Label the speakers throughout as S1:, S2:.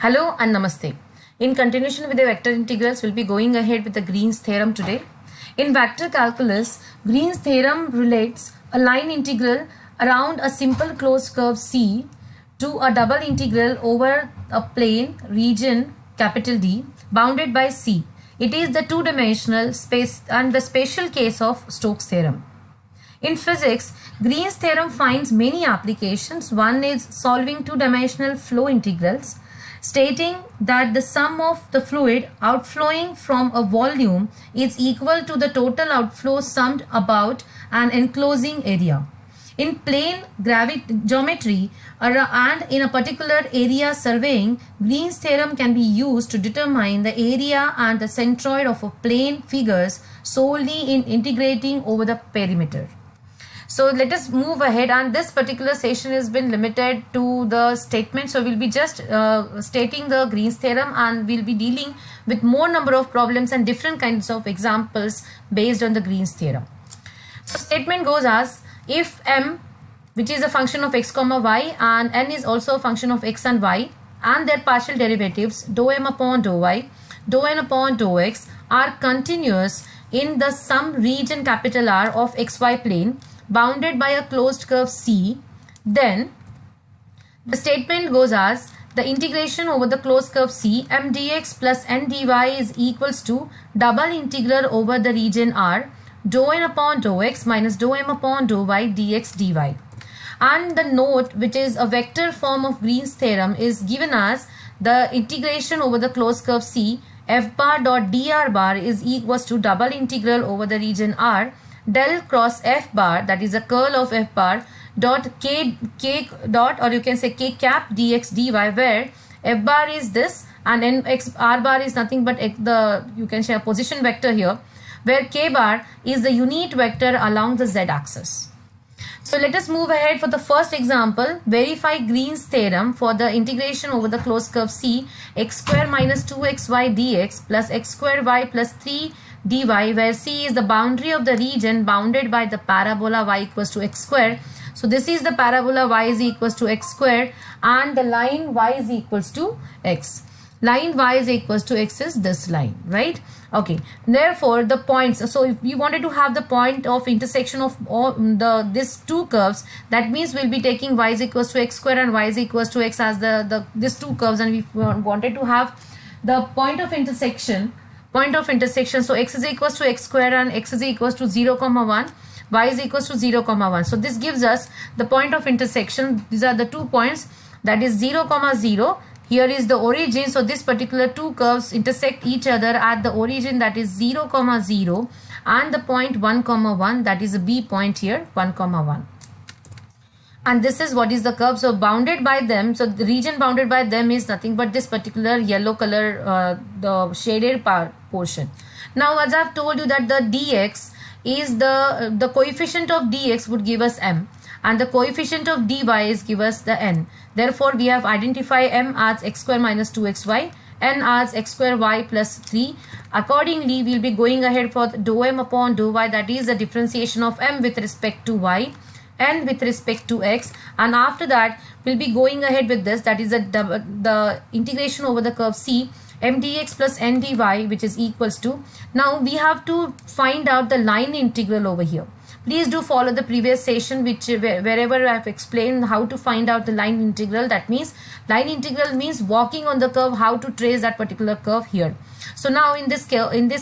S1: Hello and Namaste. In continuation with the vector integrals, we'll be going ahead with the Green's theorem today. In vector calculus, Green's theorem relates a line integral around a simple closed curve C to a double integral over a plane region capital D bounded by C. It is the two-dimensional space and the special case of Stokes' theorem. In physics, Green's theorem finds many applications. One is solving two-dimensional flow integrals, stating that the sum of the fluid outflowing from a volume is equal to the total outflow summed about an enclosing area. In plane geometry and in a particular area surveying, Green's theorem can be used to determine the area and the centroid of a plane figures solely in integrating over the perimeter. So let us move ahead, and this particular session has been limited to the statement. So we'll be just stating the Green's theorem, and we'll be dealing with more number of problems and different kinds of examples based on the Green's theorem. So statement goes as, if m, which is a function of x comma y, and n is also a function of x and y, and their partial derivatives dou m upon dou y, dou n upon dou x are continuous in the some region capital R of xy plane bounded by a closed curve C, then the statement goes as, the integration over the closed curve C m dx plus n dy is equals to double integral over the region R dou n upon dou x minus dou m upon dou y dx dy. And the note, which is a vector form of Green's theorem, is given as the integration over the closed curve C f bar dot dr bar is equals to double integral over the region R del cross f bar, that is a curl of f bar, dot k dot, or you can say k cap dx dy, where f bar is this and n x r bar is nothing but you can say a position vector here, where k bar is the unit vector along the z axis. So let us move ahead for the first example. Verify Green's theorem for the integration over the closed curve C x square minus 2xy dx plus x square y plus 3 dy, where C is the boundary of the region bounded by the parabola y equals to x square. So this is the parabola y is equals to x square, and the line y is equals to x. Line y is equals to x is this line, right? Okay, therefore the points, so if we wanted to have the point of intersection of all these two curves, that means we'll be taking y is equals to x square and y is equals to x as these two curves, and we wanted to have the point of intersection. So x is equals to x square and x is equals to 0 comma 1, y is equals to 0 comma 1. So this gives us the point of intersection. These are the 2 points, that is 0 comma 0. Here is the origin. So this particular two curves intersect each other at the origin, that is 0 comma 0, and the point 1 comma 1, that is a B point here, 1 comma 1. And this is what is the curve. So bounded by them, so the region bounded by them is nothing but this particular yellow color, the shaded portion. Now as I've told you that the dx is the coefficient of dx would give us m, and the coefficient of dy is give us the n. Therefore we have identified m as x square minus 2xy, n as x square y plus 3. Accordingly, we'll be going ahead for dou m upon dou y, that is the differentiation of m with respect to y, n with respect to x, and after that we'll be going ahead with this, that is the integration over the curve C m dx plus n dy, which is equals to, now we have to find out the line integral over here. Please do follow the previous session, wherever I have explained how to find out the line integral. That means line integral means walking on the curve, how to trace that particular curve here. So now in this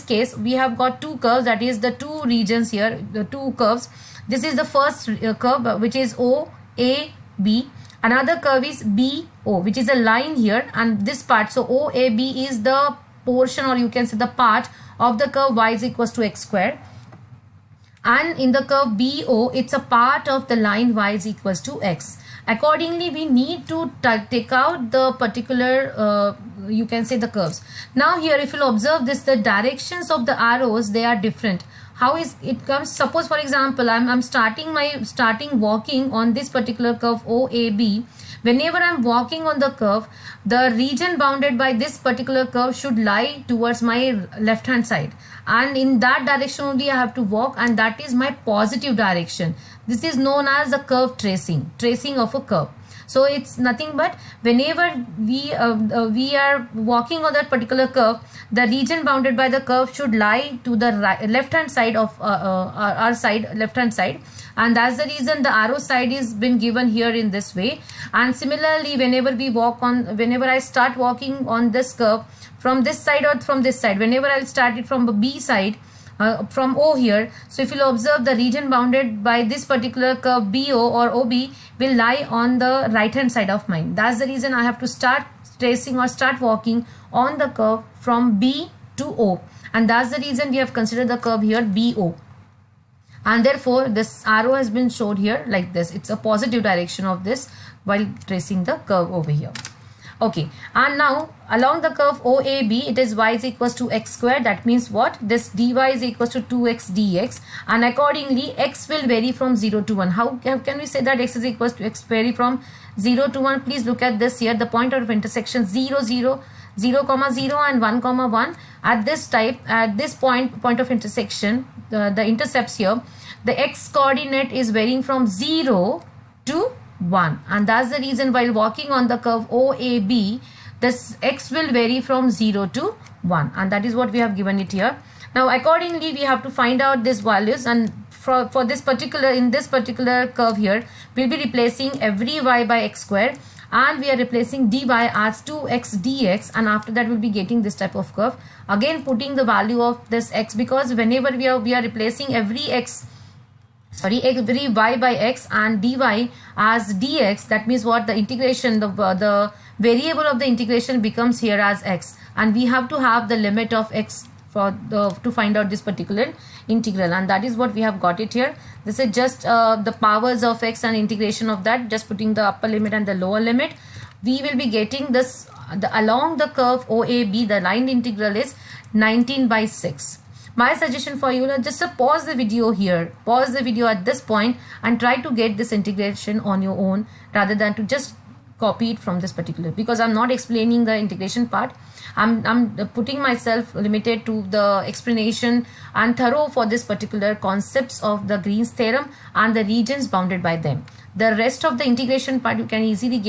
S1: case we have got two curves, that is the two regions here, the two curves. This is the first curve, which is OAB. Another curve is BO, which is a line here, and this part, so OAB is the portion, or you can say the part of the curve y is equals to x square. And in the curve BO, it's a part of the line y is equals to x. Accordingly, we need to take out the particular, you can say the curves. Now here, if you'll observe this, the directions of the arrows, they are different. How is it comes? Suppose for example, I'm starting walking on this particular curve OAB. Whenever I'm walking on the curve, the region bounded by this particular curve should lie towards my left hand side, and in that direction only I have to walk, and that is my positive direction. This is known as the curve tracing of a curve. So it's nothing but whenever we are walking on that particular curve, the region bounded by the curve should lie to the left hand side of our side, left hand side, and that's the reason the arrow side is been given here in this way. And similarly, whenever I start walking on this curve from this side or from this side, whenever I'll start it from the B side, from O here, so if you'll observe, the region bounded by this particular curve BO or OB will lie on the right hand side of mine. That's the reason I have to start tracing or start walking on the curve from B to O, and that's the reason we have considered the curve here BO. And therefore this arrow has been showed here like this. It's a positive direction of this while tracing the curve over here. Okay, and now along the curve OAB, it is y is equals to x square. That means what? This dy is equals to 2x dx, and accordingly x will vary from 0 to 1. How can we say that x is equals to x vary from 0 to 1? Please look at this here, the point of intersection 0, 0, 0, 0 and 1, 1. At this point of intersection, the intercepts here, the x coordinate is varying from 0 to 1, and that's the reason while walking on the curve OAB, this x will vary from 0 to 1, and that is what we have given it here. Now accordingly we have to find out these values, and for this particular, in this particular curve here, we'll be replacing every y by x square, and we are replacing dy as 2x dx, and after that we'll be getting this type of curve. Again putting the value of this x, because whenever we are replacing every y by x and dy as dx, that means what? The integration, the variable of the integration becomes here as x, and we have to have the limit of x to find out this particular integral, and that is what we have got it here. This is just the powers of x and integration of that, just putting the upper limit and the lower limit. We will be getting this along the curve OAB, the line integral is 19 by 6. My suggestion for you is just pause the video here, pause the video at this point and try to get this integration on your own rather than to just copy it from this particular, because I'm not explaining the integration part. I'm putting myself limited to the explanation and thorough for this particular concepts of the Green's theorem and the regions bounded by them. The rest of the integration part you can easily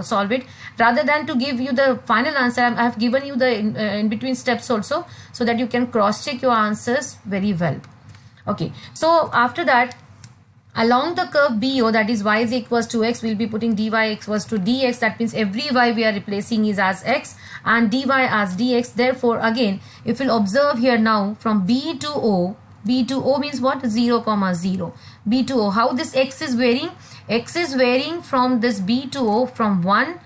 S1: solve it. Rather than to give you the final answer, I have given you the in between steps also, so that you can cross check your answers very well. Okay, so after that, along the curve BO, that is y is equals to x, we'll be putting dy equals to dx. That means every y we are replacing is as x and dy as dx. Therefore again, if you'll observe here now, from B to O means what? 0, 0. B to O, how this x is varying? X is varying from this B to O from 1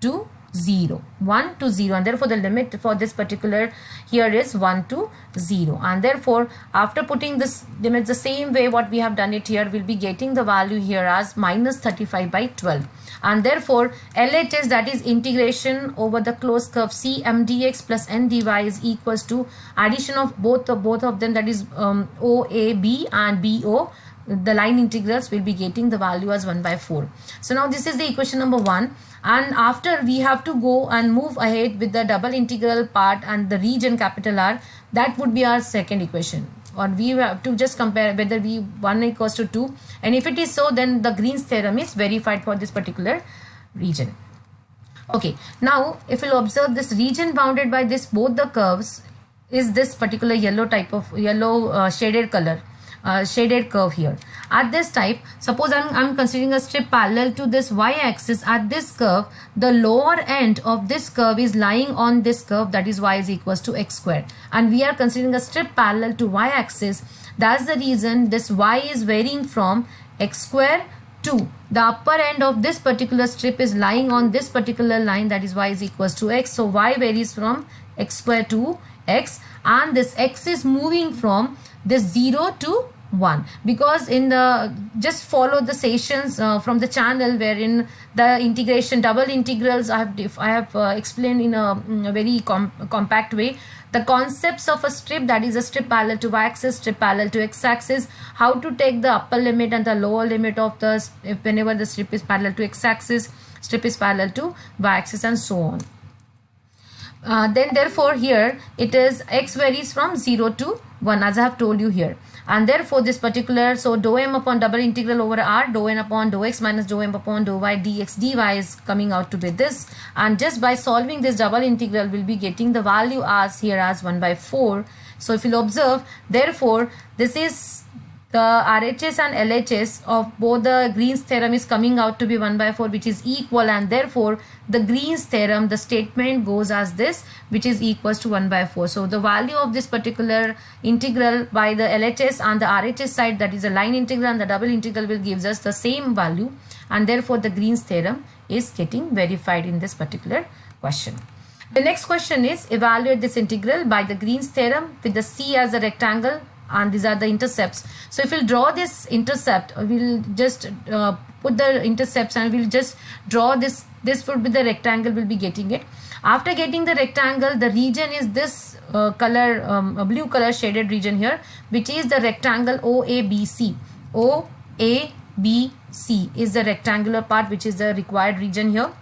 S1: to 0, and therefore the limit for this particular here is 1 to 0, and therefore after putting this limit the same way what we have done it here, we'll be getting the value here as minus 35 by 12, and therefore LHS, that is integration over the closed curve C m dx plus n dy, is equals to addition of both of them, that is OAB and BO. The line integrals will be getting the value as 1 by 4. So now this is the equation number 1, and after we have to go and move ahead with the double integral part and the region capital R. That would be our second equation, or we have to just compare whether v1 equals to 2, and if it is so, then the Green's theorem is verified for this particular region. Okay, now if you'll observe, this region bounded by this both the curves is this particular yellow type of shaded color, shaded curve here. At this type, suppose I'm considering a strip parallel to this y-axis at this curve. The lower end of this curve is lying on this curve, that is y is equals to x square, and we are considering a strip parallel to y-axis. That's the reason this y is varying from x square to the upper end of this particular strip is lying on this particular line, that is y is equals to x. So y varies from x square to x, and this x is moving from this 0 to 1, because in the just follow the sessions from the channel wherein the integration double integrals I have explained in a very compact way the concepts of a strip, that is a strip parallel to y-axis, strip parallel to x-axis, how to take the upper limit and the lower limit of the whenever the strip is parallel to x-axis, strip is parallel to y-axis, and so on. Then therefore here it is x varies from 0 to 1, as I have told you here. and therefore this particular, so dou m upon double integral over r dou n upon dou x minus dou m upon dou y dx dy is coming out to be this, and just by solving this double integral we'll be getting the value as here as 1 by 4. So if you'll observe, therefore this is the RHS and LHS of both the Green's theorem is coming out to be 1 by 4, which is equal, and therefore the Green's theorem, the statement goes as this, which is equals to 1 by 4. So the value of this particular integral by the LHS and the RHS side, that is a line integral and the double integral, will gives us the same value, and therefore the Green's theorem is getting verified in this particular question. The next question is evaluate this integral by the Green's theorem with the C as a rectangle, and these are the intercepts. So if we'll draw this intercept, we'll just put the intercepts and we'll just draw this. This would be the rectangle, we'll be getting it. After getting the rectangle, the region is this blue color shaded region here, which is the rectangle OABC. OABC is the rectangular part, which is the required region here.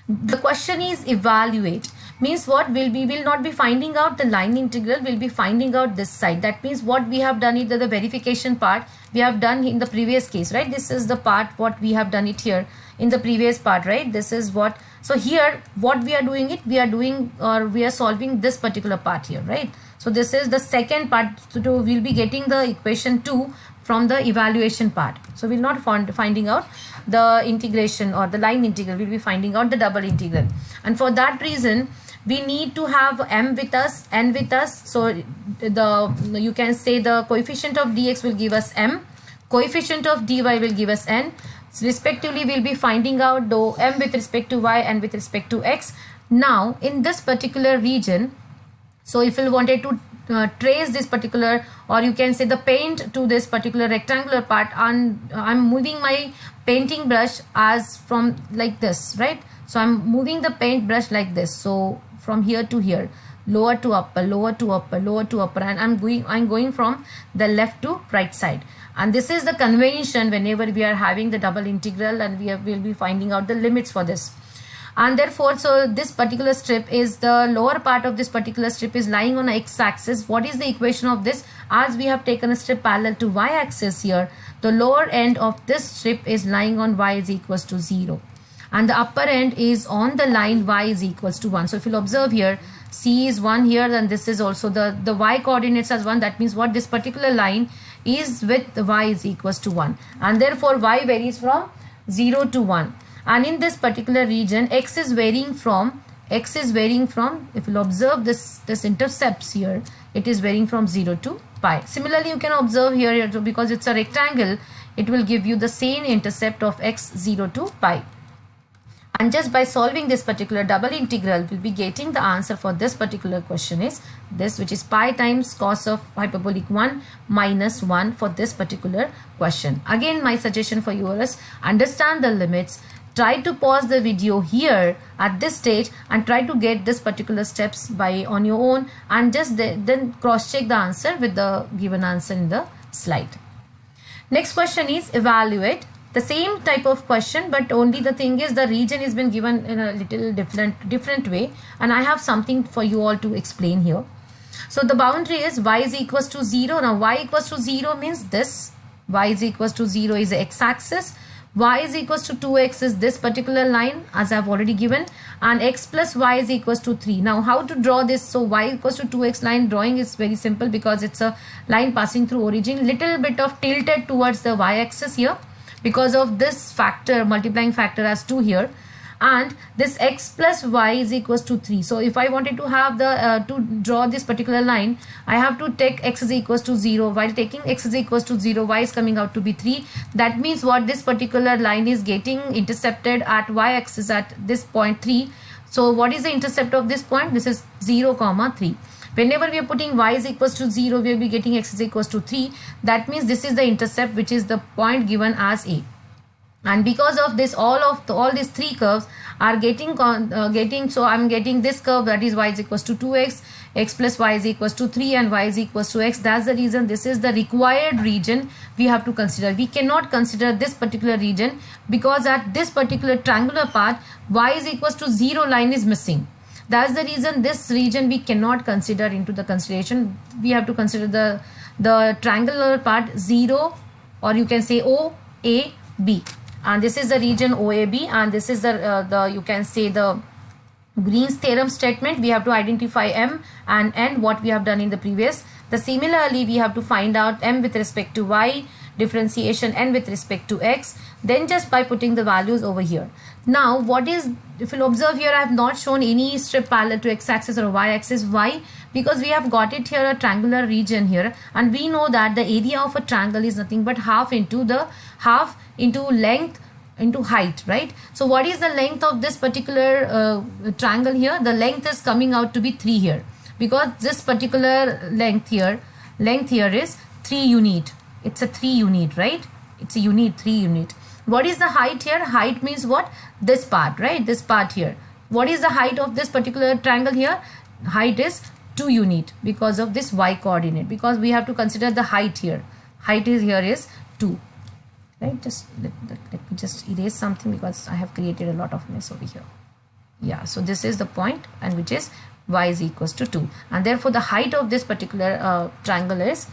S1: The question is evaluate, means what we will not be finding out the line integral, we'll be finding out this side. That means what we have done is the verification part we have done in the previous case, right? This is the part what we have done it here in the previous part, right? This is what, so here what we are doing it, we are doing, or we are solving this particular part here, right? So this is the second part, so we'll be getting the equation 2 from the evaluation part. So we'll not finding out the integration or the line integral, we'll be finding out the double integral, and for that reason we need to have m with us, n with us. So the, you can say the coefficient of dx will give us m, coefficient of dy will give us n. So respectively we'll be finding out dou m with respect to y and with respect to x. Now in this particular region, so if you wanted to trace this particular, or you can say the paint to this particular rectangular part, and I'm moving my painting brush as from like this, right? So I'm moving the paint brush like this, so from here to here, lower to upper, lower to upper, lower to upper, and I'm going from the left to right side. And this is the convention whenever we are having the double integral, and will be finding out the limits for this. And therefore, so this particular strip is, the lower part of this particular strip is lying on x-axis. What is the equation of this? As we have taken a strip parallel to y-axis here, the lower end of this strip is lying on y is equals to 0. And the upper end is on the line y is equals to 1. So if you'll observe here, C is 1 here, and this is also the y coordinates as 1. That means what, this particular line is with the y is equals to 1. And therefore, y varies from 0 to 1. And in this particular region, x is varying from, if you'll observe this intercepts here, it is varying from 0 to pi. Similarly, you can observe here, because it's a rectangle, it will give you the same intercept of x 0 to pi. And just by solving this particular double integral, we'll be getting the answer for this particular question is this, which is pi times cos of hyperbolic 1 minus 1 for this particular question. Again, my suggestion for you is understand the limits. Try to pause the video here at this stage and try to get this particular steps by on your own, and just then cross check the answer with the given answer in the slide. Next question is evaluate. The same type of question, but only the thing is the region has been given in a little different way, and I have something for you all to explain here. So the boundary is y is equals to 0. Now y equals to 0 means this, y is equals to 0 is the x-axis, y is equals to 2x is this particular line as I have already given, and x plus y is equals to 3. Now how to draw this? So y equals to 2x line drawing is very simple, because it's a line passing through origin, little bit of tilted towards the y-axis here because of this factor, multiplying factor as 2 here, and this x plus y is equals to 3. So if I wanted to have the to draw this particular line, I have to take x is equals to 0. While taking x is equals to 0, y is coming out to be 3. That means what, this particular line is getting intercepted at y-axis at this point 3. So what is the intercept of this point? This is 0 comma 3. Whenever we are putting y is equals to 0, we will be getting x is equals to 3. That means this is the intercept, which is the point given as A. And because of this, all these three curves are getting so I'm getting this curve, that is y is equals to 2x, x plus y is equals to 3, and y is equals to x. That's the reason this is the required region we have to consider. We cannot consider this particular region because at this particular triangular part, y is equals to 0 line is missing. That's the reason this region we cannot consider into the consideration. We have to consider the triangular part 0, or you can say OAB, and this is the region OAB, and this is the you can say the Green's theorem statement. We have to identify M and N, what we have done in the previous. Similarly, we have to find out M with respect to Y, differentiation N with respect to X, then just by putting the values over here. Now, what is, if you'll observe here, I have not shown any strip parallel to X-axis or Y-axis. Why? Because we have got it here, a triangular region here, and we know that the area of a triangle is nothing but half into length into height, right? So what is the length of this particular triangle here? The length is coming out to be 3 here, because this particular length here is 3 unit. It's a 3 unit, right? It's a unit, 3 unit. What is the height here? Height means what? This part, right? This part here. What is the height of this particular triangle here? Height is 2 unit because of this Y coordinate, because we have to consider the height here. Height is here is 2. Right, just let me just erase something, because I have created a lot of mess over here. Yeah, so this is the point, and which is Y is equals to 2, and therefore the height of this particular triangle is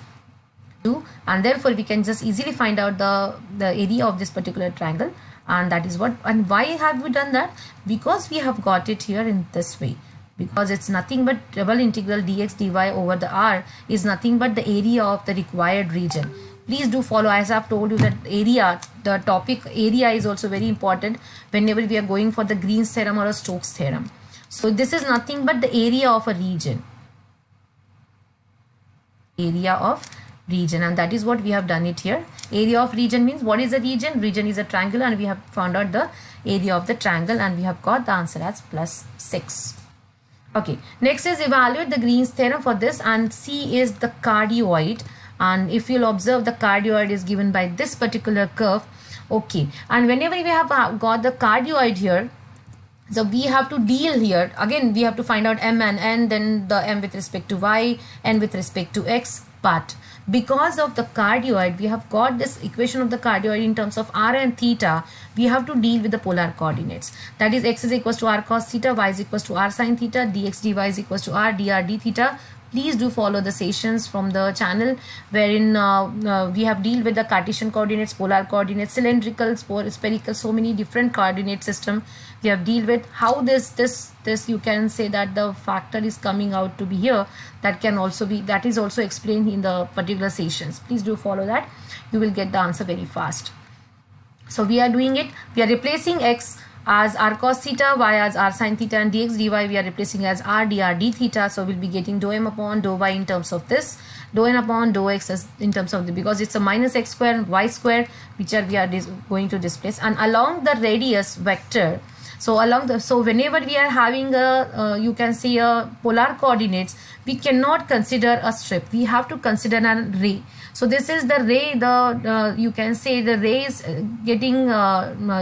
S1: 2, and therefore we can just easily find out the area of this particular triangle, and that is what. And why have we done that? Because we have got it here in this way, because it's nothing but double integral dx dy over the r is nothing but the area of the required region. Please do follow, as I have told you, that area, the topic area is also very important whenever we are going for the Green's theorem or a Stokes theorem. So this is nothing but the area of a region. Area of region, and that is what we have done it here. Area of region means, what is the region? Region is a triangle, and we have found out the area of the triangle, and we have got the answer as +6. Okay, next is evaluate the Green's theorem for this, and C is the cardioid. And if you'll observe, the cardioid is given by this particular curve. Okay, and whenever we have got the cardioid here, so we have to deal here. Again, we have to find out M and N, then the M with respect to Y, N with respect to X part. Because of the cardioid, we have got this equation of the cardioid in terms of R and theta. We have to deal with the polar coordinates. That is, X is equals to R cos theta, Y is equals to R sin theta, dx dy is equals to R dr d theta. Please do follow the sessions from the channel, wherein we have dealt with the Cartesian coordinates, polar coordinates, cylindrical, spherical, so many different coordinate system. We have dealt with how this you can say that the factor is coming out to be here. That is also explained in the particular sessions. Please do follow that. You will get the answer very fast. So we are doing it. We are replacing X as R cos theta, Y as R sin theta, and dx dy we are replacing as R dr d theta. So we'll be getting dou m upon dou y in terms of this, dou n upon dou x as in terms of the, because it's a minus x square and y square, which are we are going to displace, and along the radius vector. So whenever we are having a you can see a polar coordinates, we cannot consider a strip. We have to consider a ray. So this is the ray. You can say the ray is getting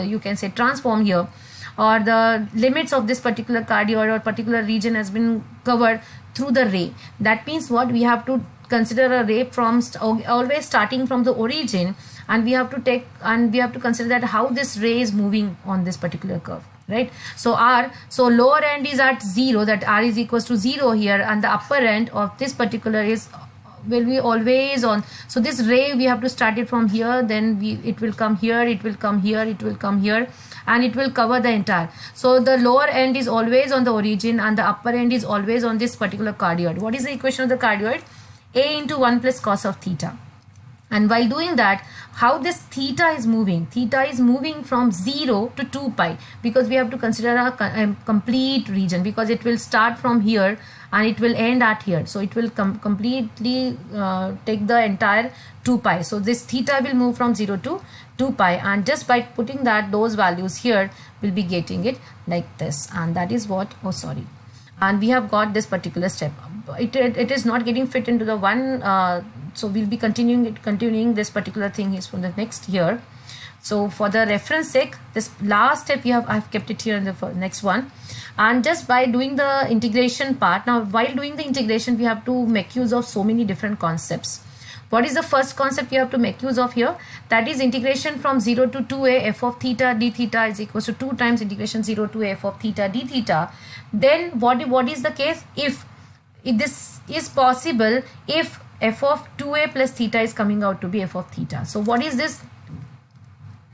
S1: you can say transformed here, or the limits of this particular cardioid or particular region has been covered through the ray. That means what? We have to consider a ray from always starting from the origin, and we have to consider that how this ray is moving on this particular curve, right? So lower end is at 0, that R is equals to 0 here, and the upper end of this particular will be always on. So this ray, we have to start it from here, then it will come here, it will come here, it will come here, and it will cover the entire. So the lower end is always on the origin, and the upper end is always on this particular cardioid. What is the equation of the cardioid? A into 1 plus cos of theta. And while doing that, how this theta is moving? Theta is moving from 0 to 2 pi, because we have to consider a complete region, because it will start from here and it will end at here. So it will completely take the entire 2 pi. So this theta will move from 0 to 2 pi, and just by putting those values here, we'll be getting it like this. And that is what, and we have got this particular step. It is not getting fit into the one, so we'll be continuing this particular thing is from the next year. So for the reference sake, this last step I've kept it here in the next one. And just by doing the integration part, now while doing the integration, we have to make use of so many different concepts. What is the first concept we have to make use of here? That is integration from 0 to 2a f of theta d theta is equals to 2 times integration 0 to a f of theta d theta. Then what is the case? If this is possible, if f of 2a plus theta is coming out to be f of theta. So what is this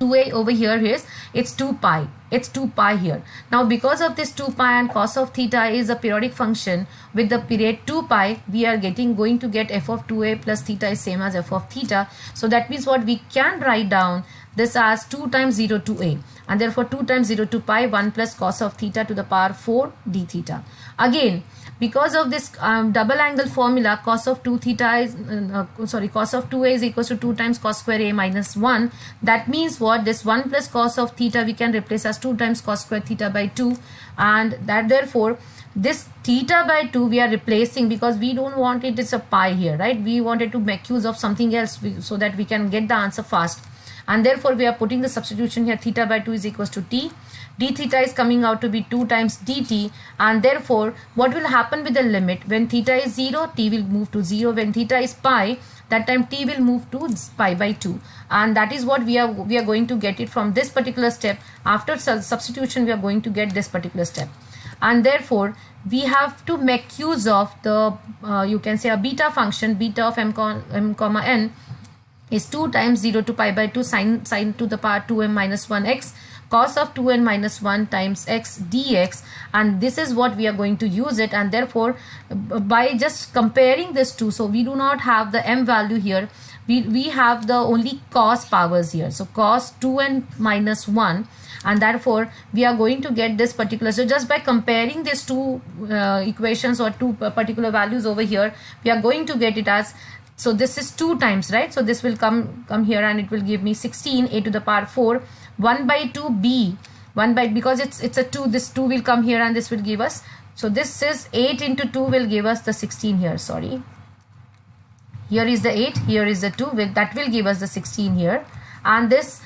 S1: 2a over here is, it's 2 pi. It's 2 pi here. Now because of this 2 pi and cos of theta is a periodic function with the period 2 pi, we are going to get f of 2a plus theta is same as f of theta. So that means what we can write down this as 2 times 0 to a, and therefore 2 times 0 to pi 1 plus cos of theta to the power 4 d theta. Again, because of this double angle formula, cos of 2 theta is cos of 2a is equals to 2 times cos square a minus 1. That means what, this 1 plus cos of theta we can replace as 2 times cos square theta by 2, and that therefore this theta by 2 we are replacing because we don't want it is a pi here, right? We wanted to make use of something else so that we can get the answer fast, and therefore we are putting the substitution here. Theta by 2 is equals to t. D theta is coming out to be 2 times dt, and therefore what will happen with the limit, when theta is 0 t will move to 0, when theta is pi that time t will move to pi by 2, and that is what we are going to get it from this particular step. After substitution we are going to get this particular step, and therefore we have to make use of the you can say a beta function. Beta of m comma n is 2 times 0 to pi by 2 sine to the power 2m minus 1x cos of 2n minus 1 times x dx, and this is what we are going to use it. And therefore by just comparing this two, so we do not have the m value here, we have the only cos powers here, so cos 2n minus 1, and therefore we are going to get this particular. So just by comparing these two equations or two particular values over here, we are going to get it as, so this is 2 times, right? So this will come here and it will give me 16 a to the power 4 1 by 2 b 1 by, because it's a 2, this 2 will come here and this will give us, so this is 8 into 2 will give us the 16 here, sorry, here is the 8, here is the 2, that will give us the 16 here, and this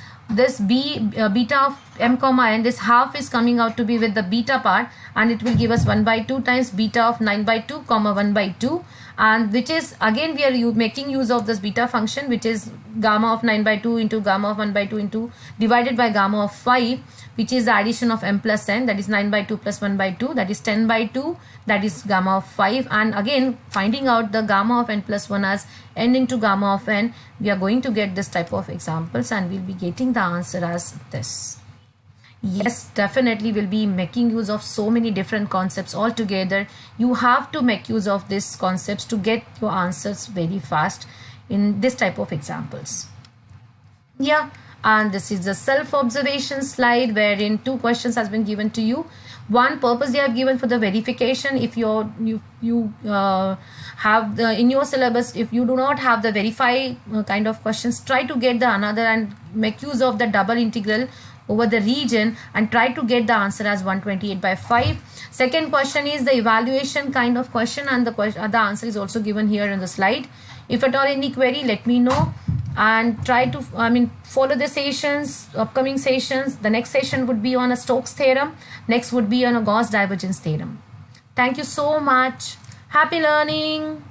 S1: beta of m comma n, this half is coming out to be with the beta part, and it will give us 1 by 2 times beta of 9 by 2 comma 1 by 2, and which is again we are making use of this beta function, which is gamma of 9 by 2 into gamma of 1 by 2 into divided by gamma of 5, which is the addition of m plus n, that is 9 by 2 plus 1 by 2, that is 10 by 2, that is gamma of 5, and again finding out the gamma of n plus 1 as n into gamma of n, we are going to get this type of examples and we'll be getting the answer as this. Yes, definitely we'll be making use of so many different concepts all together. You have to make use of these concepts to get your answers very fast in this type of examples. Yeah, and this is the self-observation slide wherein 2 questions has been given to you. One purpose they have given for the verification. If you have the in your syllabus, if you do not have the verify kind of questions, try to get the another and make use of the double integral over the region and try to get the answer as 128 by 5. Second question is the evaluation kind of question, and the answer is also given here in the slide. If at all any query, let me know, and try to follow the sessions, upcoming sessions. The next session would be on a Stokes theorem, next would be on a Gauss divergence theorem. Thank you so much. Happy learning.